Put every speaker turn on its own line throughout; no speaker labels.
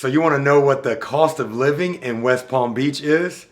So you want to know what the cost of living in West Palm Beach is?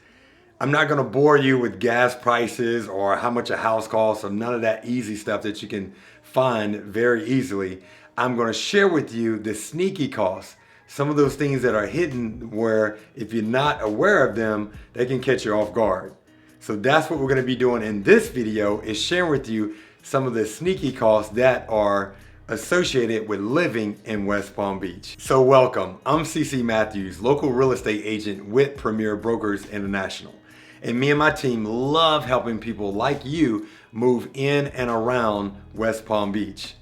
I'm not going to bore you with gas prices or how much a house costs or none of that easy stuff that you can find very easily. I'm going to share with you the sneaky costs, some of those things that are hidden where if you're not aware of them, they can catch you off guard. So that's what we're going to be doing in this video, is sharing with you some of the sneaky costs that are associated with living in West Palm Beach. So welcome, I'm CC Matthews, local real estate agent with Premier Brokers International. And me and my team love helping people like you move in and around West Palm Beach.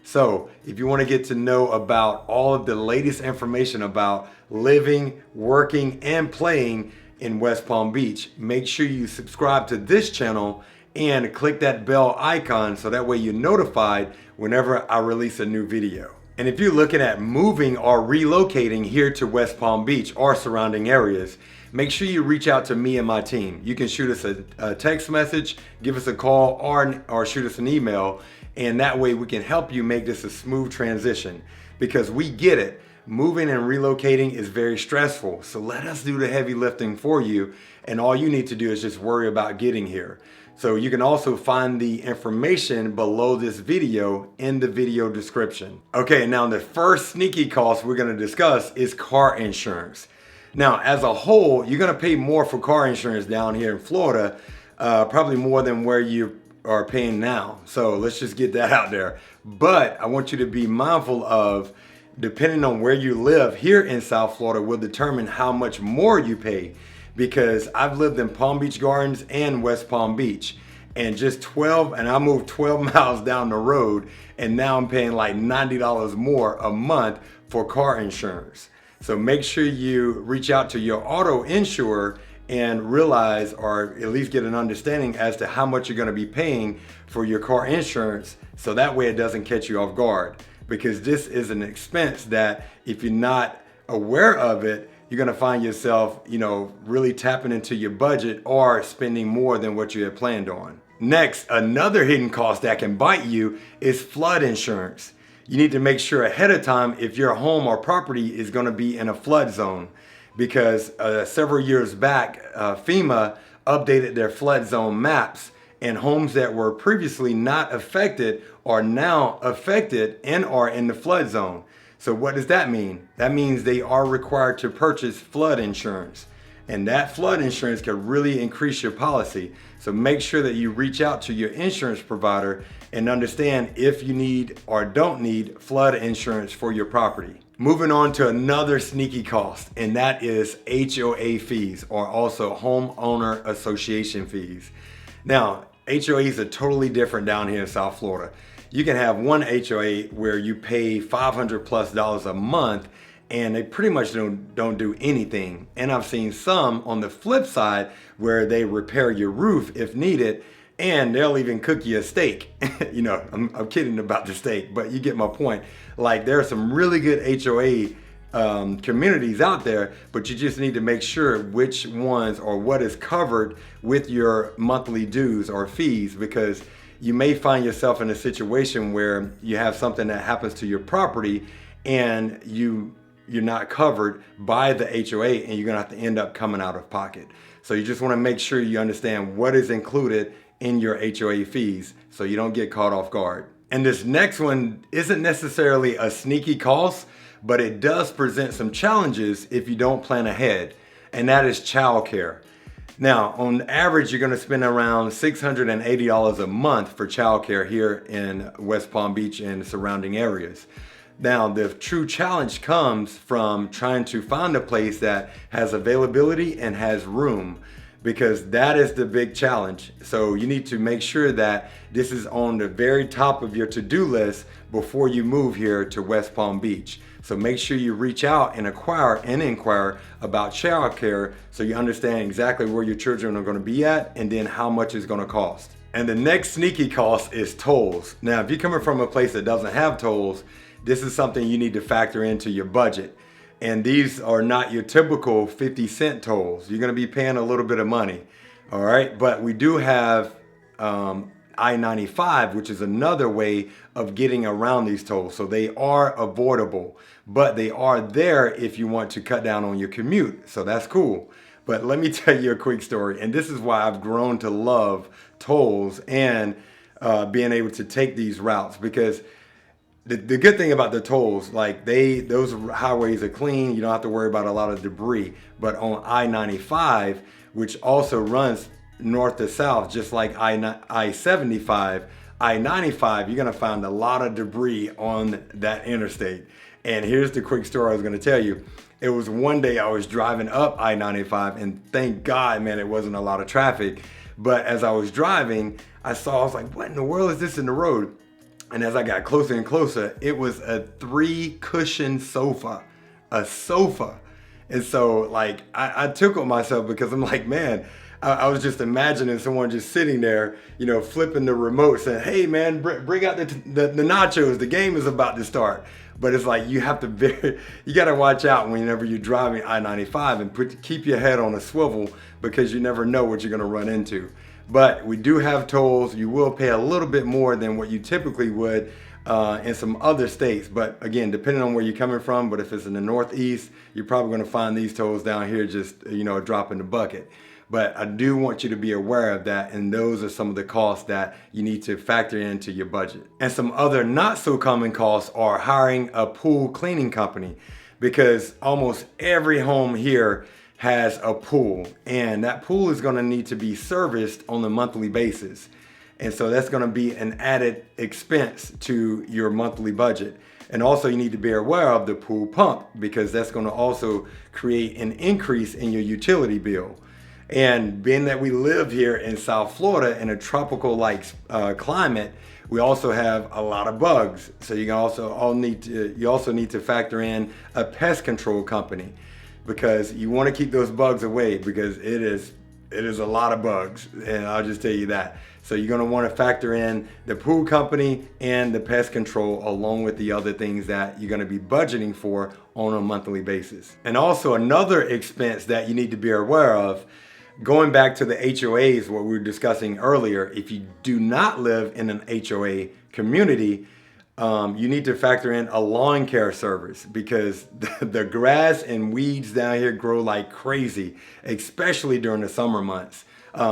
So if you want to get to know about all of the latest information about living, working, and playing in West Palm Beach, make sure you subscribe to this channel and click that bell icon so that way you're notified whenever I release a new video. And if you're looking at moving or relocating here to West Palm Beach or surrounding areas, make sure you reach out to me and my team. You can shoot us a text message, give us a call, or shoot us an email, and that way we can help you make this a smooth transition, because we get it. Moving and relocating is very stressful, so let us do the heavy lifting for you, and all you need to do is just worry about getting here. So you can also find the information below this video in the video description. Okay, now the first sneaky cost we're gonna discuss is car insurance. Now, as a whole, you're gonna pay more for car insurance down here in Florida, probably more than where you are paying now. So let's just get that out there. But I want you to be mindful of, depending on where you live here in South Florida will determine how much more you pay. Because I've lived in Palm Beach Gardens and West Palm Beach, and I moved 12 miles down the road, and now I'm paying like $90 more a month for car insurance. So make sure you reach out to your auto insurer and realize, or at least get an understanding as to how much you're going to be paying for your car insurance, so that way it doesn't catch you off guard. Because this is an expense that if you're not aware of it, you're gonna find yourself, really tapping into your budget or spending more than what you had planned on. Next, another hidden cost that can bite you is flood insurance. You need to make sure ahead of time if your home or property is gonna be in a flood zone, because several years back, FEMA updated their flood zone maps, and homes that were previously not affected are now affected and are in the flood zone. So what does that mean? That means they are required to purchase flood insurance. And that flood insurance can really increase your policy. So make sure that you reach out to your insurance provider and understand if you need or don't need flood insurance for your property. Moving on to another sneaky cost, and that is HOA fees, or also homeowner association fees. Now, HOAs are totally different down here in South Florida. You can have one HOA where you pay $500+ a month, and they pretty much don't do anything. And I've seen some on the flip side where they repair your roof if needed, and they'll even cook you a steak. I'm kidding about the steak, but you get my point. Like, there are some really good HOA communities out there, but you just need to make sure which ones or what is covered with your monthly dues or fees, because you may find yourself in a situation where you have something that happens to your property and you're not covered by the HOA, and you're gonna have to end up coming out of pocket. So you just wanna make sure you understand what is included in your HOA fees so you don't get caught off guard. And this next one isn't necessarily a sneaky cost, but it does present some challenges if you don't plan ahead, and that is childcare. Now, on average, you're gonna spend around $680 a month for childcare here in West Palm Beach and surrounding areas. Now, the true challenge comes from trying to find a place that has availability and has room, because that is the big challenge. So you need to make sure that this is on the very top of your to-do list before you move here to West Palm Beach. So make sure you reach out and inquire about childcare so you understand exactly where your children are going to be at and then how much it's going to cost. And the next sneaky cost is tolls. Now, if you're coming from a place that doesn't have tolls, this is something you need to factor into your budget. And these are not your typical 50-cent tolls. You're going to be paying a little bit of money. All right. But we do have I-95, which is another way of getting around these tolls. So they are avoidable, but they are there if you want to cut down on your commute. So that's cool. But let me tell you a quick story. And this is why I've grown to love tolls and being able to take these routes, because the good thing about the tolls, like those highways are clean. You don't have to worry about a lot of debris. But on I-95, which also runs north to south, just like I-75, I-95, you're gonna find a lot of debris on that interstate. And here's the quick story I was gonna tell you. It was one day I was driving up I-95, and thank God, man, it wasn't a lot of traffic. But as I was driving, I was like, what in the world is this in the road? And as I got closer and closer, it was a 3-cushion sofa, a sofa. And so like, I tickled myself because I'm like, man, I was just imagining someone just sitting there, flipping the remote saying, hey man, bring out the nachos, the game is about to start. But it's like, you got to watch out whenever you're driving I-95 and keep your head on a swivel, because you never know what you're gonna run into. But we do have tolls. You will pay a little bit more than what you typically would in some other states. But again, depending on where you're coming from, but if it's in the Northeast, you're probably gonna find these tolls down here just, a drop in the bucket. But I do want you to be aware of that, and those are some of the costs that you need to factor into your budget. And some other not so common costs are hiring a pool cleaning company, because almost every home here has a pool, and that pool is gonna need to be serviced on a monthly basis. And so that's gonna be an added expense to your monthly budget. And also you need to be aware of the pool pump, because that's gonna also create an increase in your utility bill. And being that we live here in South Florida in a tropical like climate, we also have a lot of bugs. So you also need to factor in a pest control company, because you want to keep those bugs away, because it is a lot of bugs, and I'll just tell you that. So you're going to want to factor in the pool company and the pest control, along with the other things that you're going to be budgeting for on a monthly basis. And also another expense that you need to be aware of, going back to the HOAs, what we were discussing earlier, if you do not live in an HOA community, you need to factor in a lawn care service, because the grass and weeds down here grow like crazy, especially during the summer months,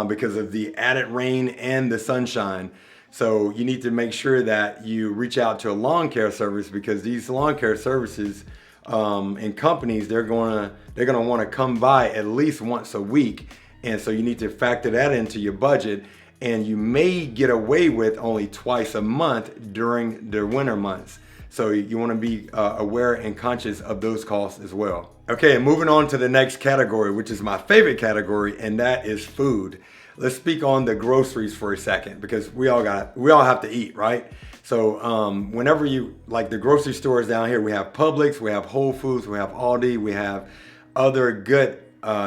because of the added rain and the sunshine. So you need to make sure that you reach out to a lawn care service, because these lawn care services and companies, they're gonna want to come by at least once a week. And so you need to factor that into your budget. And you may get away with only twice a month during the winter months. So you want to be aware and conscious of those costs as well. Okay, and moving on to the next category, which is my favorite category, and that is food. Let's speak on the groceries for a second, because we all have to eat, right? So whenever you, like the grocery stores down here, we have Publix, we have Whole Foods, we have Aldi, we have other good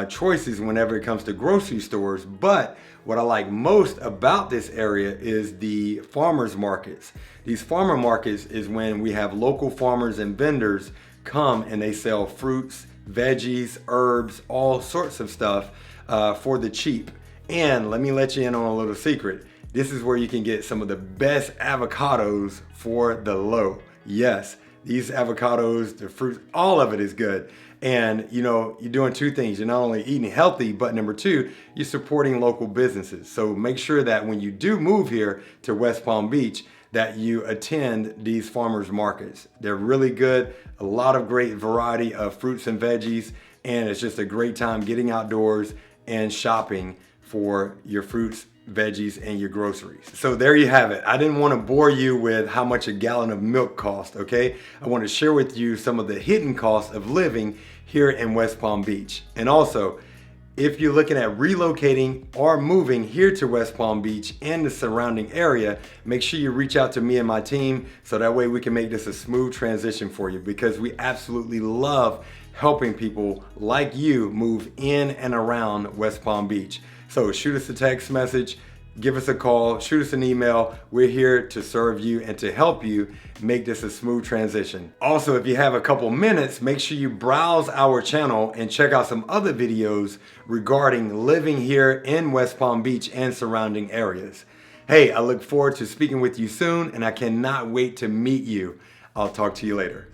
choices whenever it comes to grocery stores. But what I like most about this area is the farmers markets. These farmer markets is when we have local farmers and vendors come and they sell fruits, veggies, herbs, all sorts of stuff for the cheap. And let me let you in on a little secret. This is where you can get some of the best avocados for the low. Yes, these avocados, the fruits, all of it is good. And you're doing two things. You're not only eating healthy, but number two, you're supporting local businesses. So make sure that when you do move here to West Palm Beach, that you attend these farmers markets. They're really good, a lot of great variety of fruits and veggies, and it's just a great time getting outdoors and shopping for your fruits, veggies, and your groceries. So there you have it. I didn't want to bore you with how much a gallon of milk costs, okay? I want to share with you some of the hidden costs of living here in West Palm Beach. And also, if you're looking at relocating or moving here to West Palm Beach and the surrounding area, make sure you reach out to me and my team, so that way we can make this a smooth transition for you, because we absolutely love helping people like you move in and around West Palm Beach. So shoot us a text message, give us a call, shoot us an email. We're here to serve you and to help you make this a smooth transition. Also, if you have a couple minutes, make sure you browse our channel and check out some other videos regarding living here in West Palm Beach and surrounding areas. Hey, I look forward to speaking with you soon, and I cannot wait to meet you. I'll talk to you later.